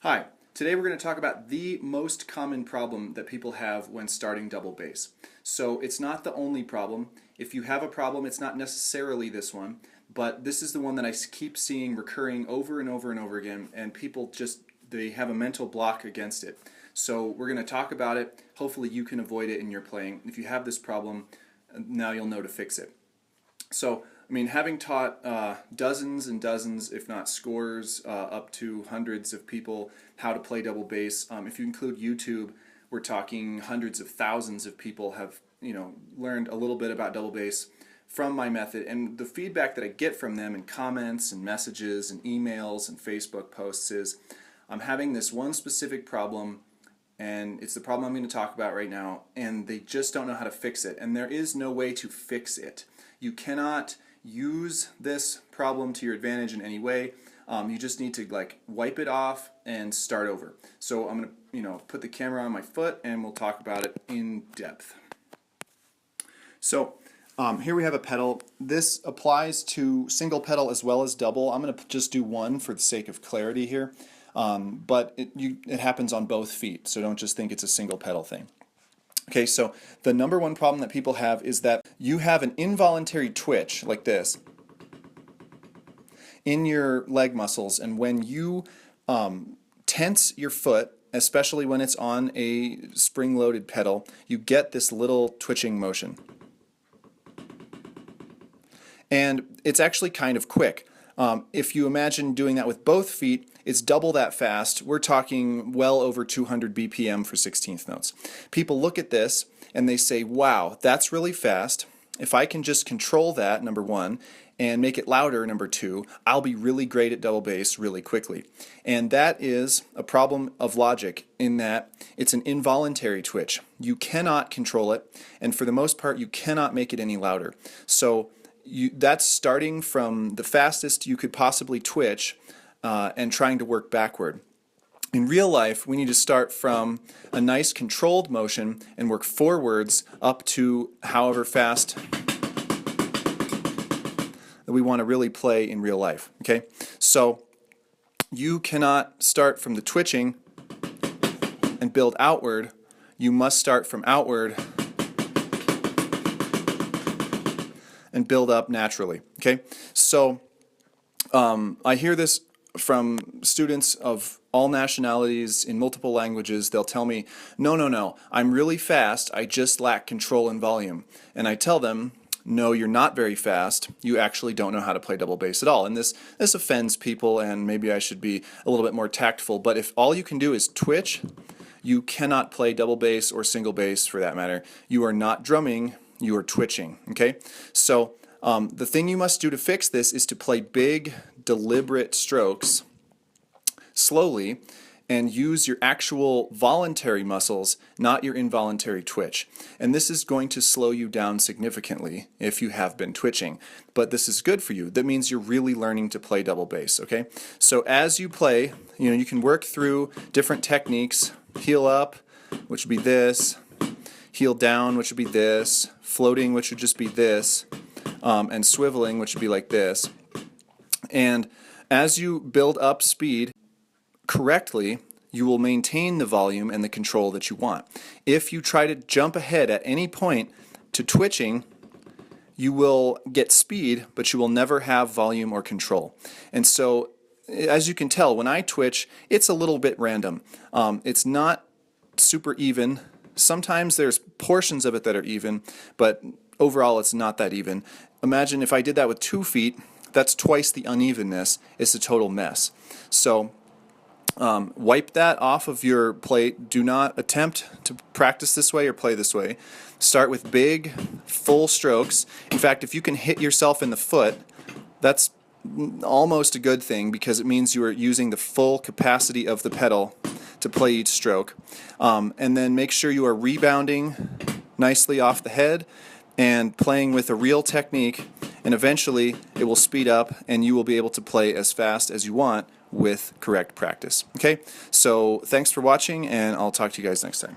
Hi, today we're going to talk about the most common problem that people have when starting double bass. So it's not the only problem. If you have a problem, it's not necessarily this one, but this is the one that I keep seeing recurring over and over and over again, and people they have a mental block against it. So we're going to talk about it. Hopefully you can avoid it in your playing. If you have this problem, now you'll know to fix it. So, having taught dozens and dozens, if not scores, up to hundreds of people how to play double bass, if you include YouTube, we're talking hundreds of thousands of people have, learned a little bit about double bass from my method. And the feedback that I get from them in comments and messages and emails and Facebook posts is, I'm having this one specific problem, and it's the problem I'm going to talk about right now, and they just don't know how to fix it. And there is no way to fix it. You cannot use this problem to your advantage in any way. You just need to wipe it off and start over. So I'm going to put the camera on my foot and we'll talk about it in depth. So here we have a pedal. This applies to single pedal as well as double. I'm going to just do one for the sake of clarity here. But it happens on both feet, so don't just think it's a single pedal thing. Okay, so the number one problem that people have is that you have an involuntary twitch like this in your leg muscles, and when you tense your foot, especially when it's on a spring-loaded pedal, you get this little twitching motion. And it's actually kind of quick. If you imagine doing that with both feet, it's double that fast. We're talking well over 200 BPM for 16th notes. People look at this and they say, wow, that's really fast. If I can just control that, number one, and make it louder, number two, I'll be really great at double bass really quickly. And that is a problem of logic in that it's an involuntary twitch. You cannot control it, and for the most part, you cannot make it any louder. So that's starting from the fastest you could possibly twitch and trying to work backward. In real life, we need to start from a nice controlled motion and work forwards up to however fast that we want to really play in real life. Okay? So you cannot start from the twitching and build outward. You must start from outward and build up naturally. Okay? So I hear this from students of all nationalities in multiple languages. They'll tell me, no, I'm really fast, I just lack control and volume. And I tell them, no, you're not very fast, you actually don't know how to play double bass at all. And this offends people, and maybe I should be a little bit more tactful, but if all you can do is twitch, you cannot play double bass or single bass for that matter. You are not drumming, you are twitching, okay? So the thing you must do to fix this is to play big, deliberate strokes slowly and use your actual voluntary muscles, not your involuntary twitch. And this is going to slow you down significantly if you have been twitching. But this is good for you. That means you're really learning to play double bass, okay? So as you play, you can work through different techniques. Heel up, which would be this. Heel down, which would be this. Floating, which would just be this. And swiveling, which would be like this. And as you build up speed correctly, you will maintain the volume and the control that you want. If you try to jump ahead at any point to twitching, you will get speed, but you will never have volume or control. And so, as you can tell, when I twitch, it's a little bit random. It's not super even. Sometimes there's portions of it that are even, but overall it's not that even. Imagine if I did that with 2 feet, that's twice the unevenness. It's a total mess. So wipe that off of your plate. Do not attempt to practice this way or play this way. Start with big, full strokes. In fact, if you can hit yourself in the foot, that's almost a good thing because it means you are using the full capacity of the pedal to play each stroke. And then make sure you are rebounding nicely off the head and playing with a real technique, and eventually it will speed up and you will be able to play as fast as you want with correct practice. Okay, so thanks for watching, and I'll talk to you guys next time.